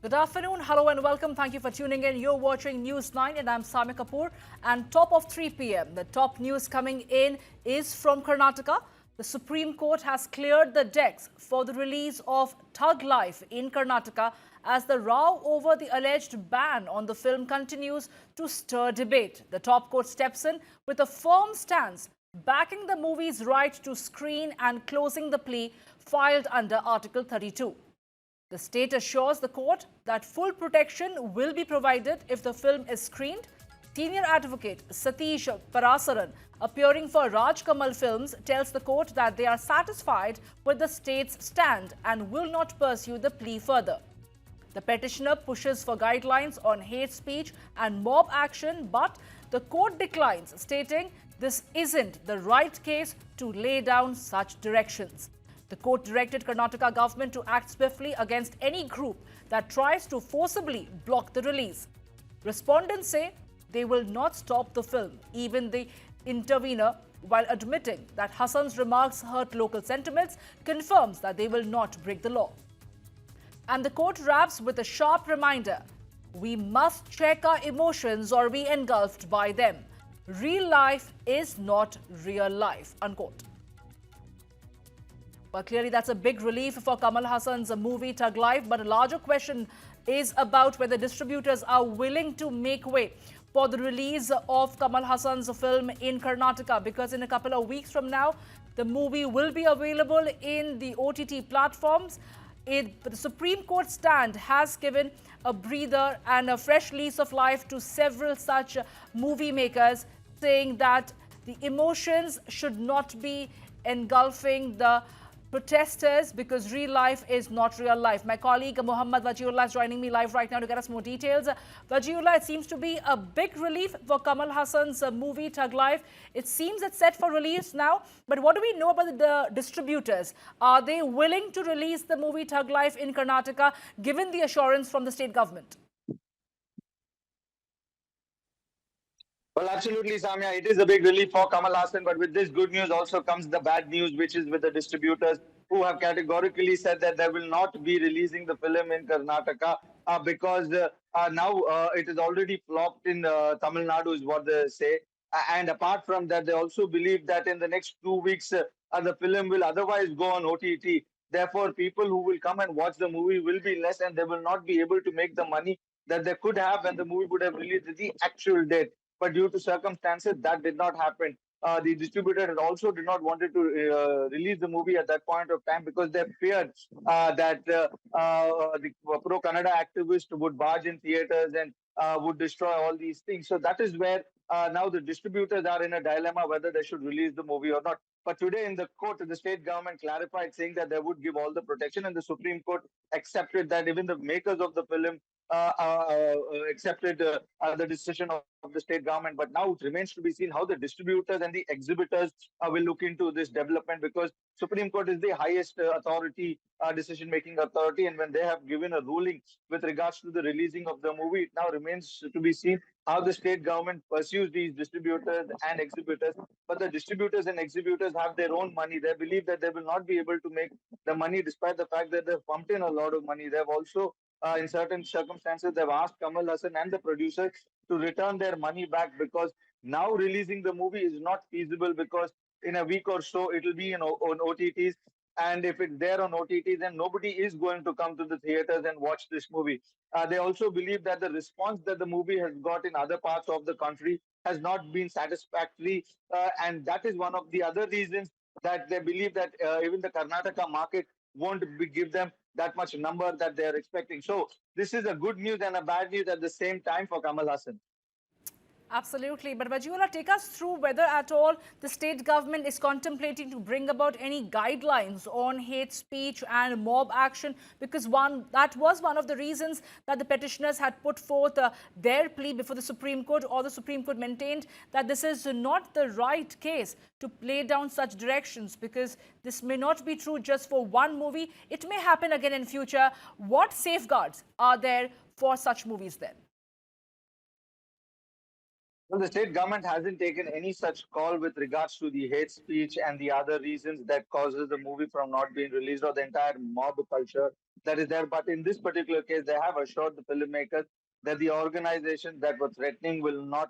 Good afternoon, hello and welcome. Thank you for tuning in. You're watching News 9 and I'm Samia Kapoor. And top of 3 p.m. The top news coming in is from Karnataka. The Supreme Court has cleared the decks for the release of Thug Life in Karnataka as the row over the alleged ban on the film continues to stir debate. The top court steps in with a firm stance, backing the movie's right to screen and closing the plea filed under Article 32. The state assures the court that full protection will be provided if the film is screened. Senior advocate Satish Parasaran, appearing for Raj Kamal Films, tells the court that they are satisfied with the state's stand and will not pursue the plea further. The petitioner pushes for guidelines on hate speech and mob action, but the court declines, stating this isn't the right case to lay down such directions. The court directed Karnataka government to act swiftly against any group that tries to forcibly block the release. Respondents say they will not stop the film. Even the intervener, while admitting that Haasan's remarks hurt local sentiments, confirms that they will not break the law. And the court wraps with a sharp reminder: we must check our emotions or be engulfed by them. Real life is not real life, unquote. Well, clearly that's a big relief for Kamal Haasan's movie Thug Life, but a larger question is about whether distributors are willing to make way for the release of Kamal Haasan's film in Karnataka, because in a couple of weeks from now, the movie will be available in the OTT platforms. The Supreme Court stand has given a breather and a fresh lease of life to several such movie makers, saying that the emotions should not be engulfing the protesters because real life is not real life. My colleague Muhammad Wajiullah is joining me live right now to get us more details. Wajiullah, it seems to be a big relief for Kamal Haasan's movie Thug Life. It seems it's set for release now, but what do we know about the distributors? Are they willing to release the movie Thug Life in Karnataka, given the assurance from the state government? Well, absolutely, Samya. It is a big relief for Kamal Haasan, but with this good news also comes the bad news, which is with the distributors who have categorically said that they will not be releasing the film in Karnataka because now it is already flopped in Tamil Nadu, is what they say. And apart from that, they also believe that in the next 2 weeks, the film will otherwise go on OTT. Therefore, people who will come and watch the movie will be less, and they will not be able to make the money that they could have when the movie would have released at the actual date. But due to circumstances, that did not happen. The distributor had also did not wanted to release the movie at that point of time because they feared that the pro-Kannada activists would barge in theaters and would destroy all these things. So that is where now the distributors are in a dilemma whether they should release the movie or not. But today in the court, the state government clarified, saying that they would give all the protection, and the Supreme Court accepted that. Even the makers of the film accepted the decision of the state government. But now it remains to be seen how the distributors and the exhibitors will look into this development, because Supreme Court is the highest authority, decision-making authority, and when they have given a ruling with regards to the releasing of the movie, it now remains to be seen how the state government pursues these distributors and exhibitors. But the distributors and exhibitors have their own money. They believe that they will not be able to make the money despite the fact that they've pumped in a lot of money. They've also in certain circumstances, they've asked Kamal Haasan and the producers to return their money back, because now releasing the movie is not feasible, because in a week or so it will be on OTTs. And if it's there on OTTs, then nobody is going to come to the theaters and watch this movie. They also believe that the response that the movie has got in other parts of the country has not been satisfactory. And that is one of the other reasons that they believe that even the Karnataka market won't give them that much number that they are expecting. So this is a good news and a bad news at the same time for Kamal Haasan. Absolutely. But Wajiullah, take us through whether at all the state government is contemplating to bring about any guidelines on hate speech and mob action, because that was one of the reasons that the petitioners had put forth their plea before the Supreme Court, or the Supreme Court maintained that this is not the right case to lay down such directions, because this may not be true just for one movie. It may happen again in future. What safeguards are there for such movies then? Well, the state government hasn't taken any such call with regards to the hate speech and the other reasons that causes the movie from not being released, or the entire mob culture that is there. But in this particular case, they have assured the filmmakers that the organizations that were threatening will not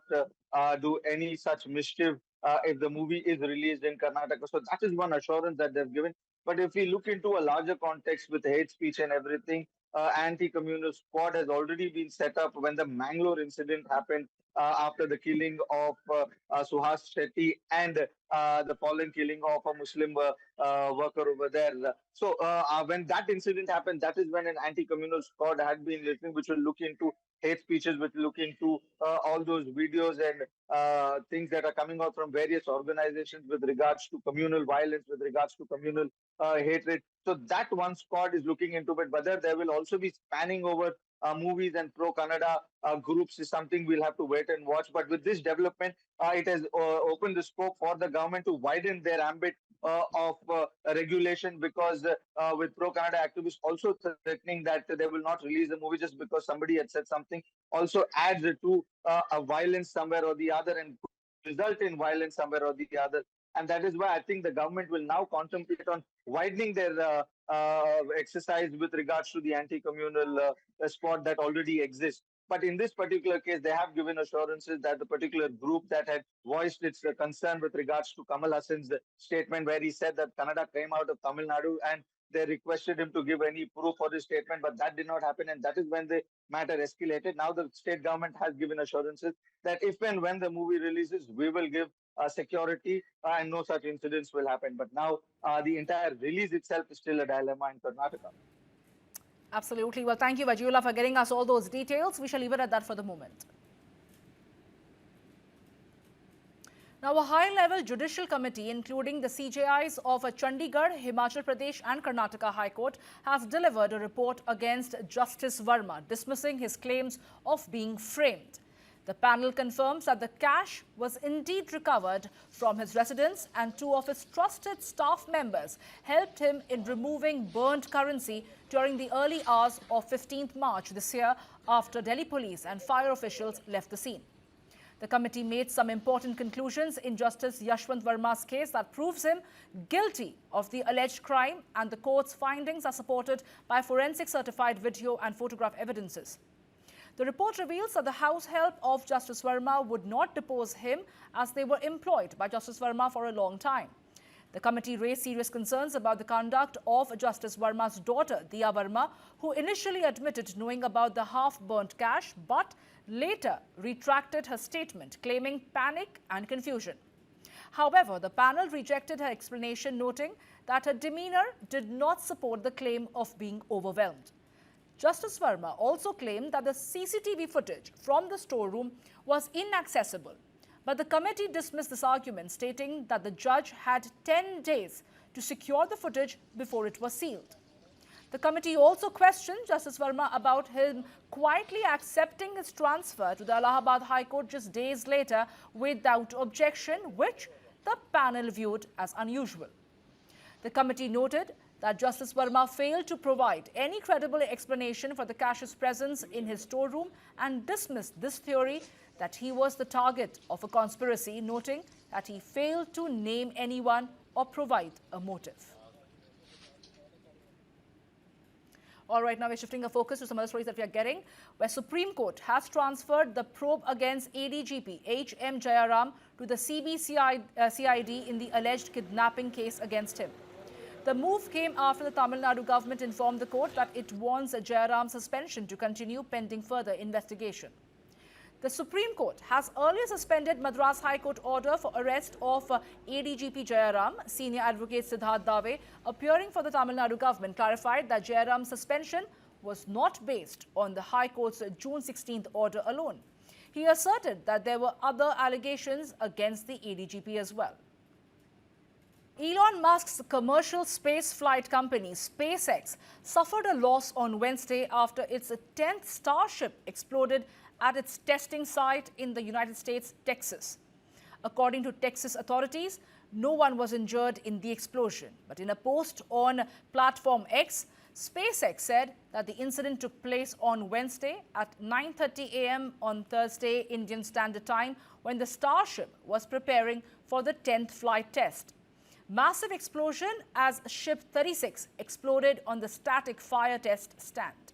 do any such mischief if the movie is released in Karnataka. So that is one assurance that they've given. But if we look into a larger context with hate speech and everything, anti-communal squad has already been set up when the Mangalore incident happened after the killing of Suhas Shetty and the fallen killing of a Muslim worker over there. So when that incident happened, that is when an anti-communal squad had been listening, which will look into hate speeches, which will look into all those videos and things that are coming out from various organizations with regards to communal violence, with regards to communal hatred. So that one squad is looking into it. Whether there will also be spanning over movies and pro-Kannada groups is something we'll have to wait and watch. But with this development, it has opened the scope for the government to widen their ambit of regulation, because with pro-Kannada activists also threatening that they will not release the movie just because somebody had said something, also adds to a violence somewhere or the other and result in violence somewhere or the other. And that is why I think the government will now contemplate on widening their exercise with regards to the anti-communal squad that already exists. But in this particular case, they have given assurances that the particular group that had voiced its concern with regards to Kamal Haasan's statement, where he said that Kannada came out of Tamil Nadu, and they requested him to give any proof for this statement, but that did not happen. And that is when the matter escalated. Now the state government has given assurances that if and when the movie releases, we will give security and no such incidents will happen. But now the entire release itself is still a dilemma in Karnataka. Absolutely. Well, thank you, Vajula, for getting us all those details. We shall leave it at that for the moment. Now, a high-level judicial committee, including the CJIs of Chandigarh, Himachal Pradesh and Karnataka High Court, has delivered a report against Justice Verma, dismissing his claims of being framed. The panel confirms that the cash was indeed recovered from his residence, and two of his trusted staff members helped him in removing burnt currency during the early hours of 15th March this year, after Delhi police and fire officials left the scene. The committee made some important conclusions in Justice Yashwant Verma's case that proves him guilty of the alleged crime, and the court's findings are supported by forensic certified video and photograph evidences. The report reveals that the house help of Justice Verma would not depose him, as they were employed by Justice Verma for a long time. The committee raised serious concerns about the conduct of Justice Verma's daughter, Diya Verma, who initially admitted knowing about the half-burnt cash, but later retracted her statement, claiming panic and confusion. However, the panel rejected her explanation, noting that her demeanor did not support the claim of being overwhelmed. Justice Verma also claimed that the CCTV footage from the storeroom was inaccessible, but the committee dismissed this argument, stating that the judge had 10 days to secure the footage before it was sealed. The committee also questioned Justice Verma about him quietly accepting his transfer to the Allahabad High Court just days later without objection, which the panel viewed as unusual. The committee noted that Justice Verma failed to provide any credible explanation for the cash's presence in his storeroom and dismissed this theory that he was the target of a conspiracy, noting that he failed to name anyone or provide a motive. All right, now we're shifting our focus to some other stories that we are getting, where Supreme Court has transferred the probe against ADGP H.M. Jayaram to the CB-CID in the alleged kidnapping case against him. The move came after the Tamil Nadu government informed the court that it wants Jayaram's suspension to continue pending further investigation. The Supreme Court has earlier suspended Madras High Court order for arrest of ADGP Jayaram. Senior advocate Siddharth Dave, appearing for the Tamil Nadu government, clarified that Jayaram's suspension was not based on the High Court's June 16th order alone. He asserted that there were other allegations against the ADGP as well. Elon Musk's commercial space flight company, SpaceX, suffered a loss on Wednesday after its 10th Starship exploded at its testing site in the United States, Texas. According to Texas authorities, no one was injured in the explosion. But in a post on Platform X, SpaceX said that the incident took place on Wednesday at 9:30 a.m. on Thursday Indian Standard Time, when the Starship was preparing for the 10th flight test. Massive explosion as Ship 36 exploded on the static fire test stand.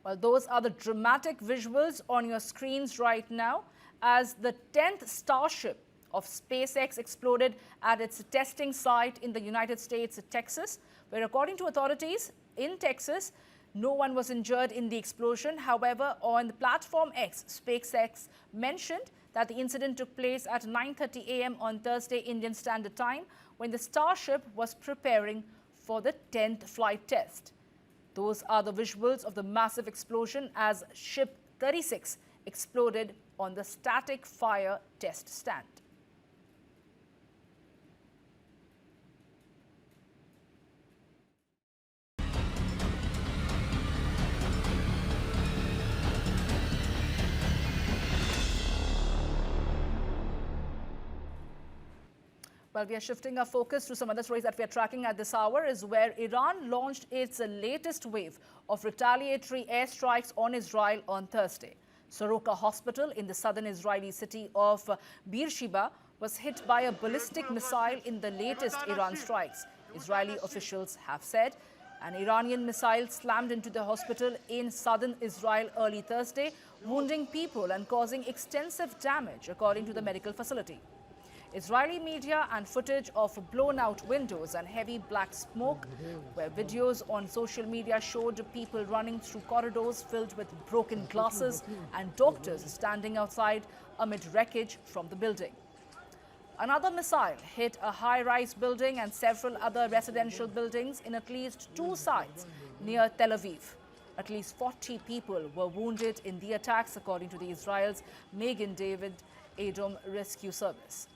Well, those are the dramatic visuals on your screens right now as the 10th Starship of SpaceX exploded at its testing site in the United States, Texas, where according to authorities in Texas, no one was injured in the explosion. However, on the platform X, SpaceX mentioned that the incident took place at 9:30 a.m. on Thursday Indian Standard Time when the Starship was preparing for the 10th flight test. Those are the visuals of the massive explosion as Ship 36 exploded on the static fire test stand. Well, we are shifting our focus to some other stories that we are tracking at this hour is where Iran launched its latest wave of retaliatory airstrikes on Israel on Thursday. Soroka Hospital in the southern Israeli city of Beersheba was hit by a ballistic missile in the latest Iran strikes, Israeli officials have said. An Iranian missile slammed into the hospital in southern Israel early Thursday, wounding people and causing extensive damage, according to the medical facility. Israeli media and footage of blown-out windows and heavy black smoke, where videos on social media showed people running through corridors filled with broken glasses and doctors standing outside amid wreckage from the building. Another missile hit a high-rise building and several other residential buildings in at least 2 sites near Tel Aviv. At least 40 people were wounded in the attacks, according to the Israel's Magen David Adom Rescue Service.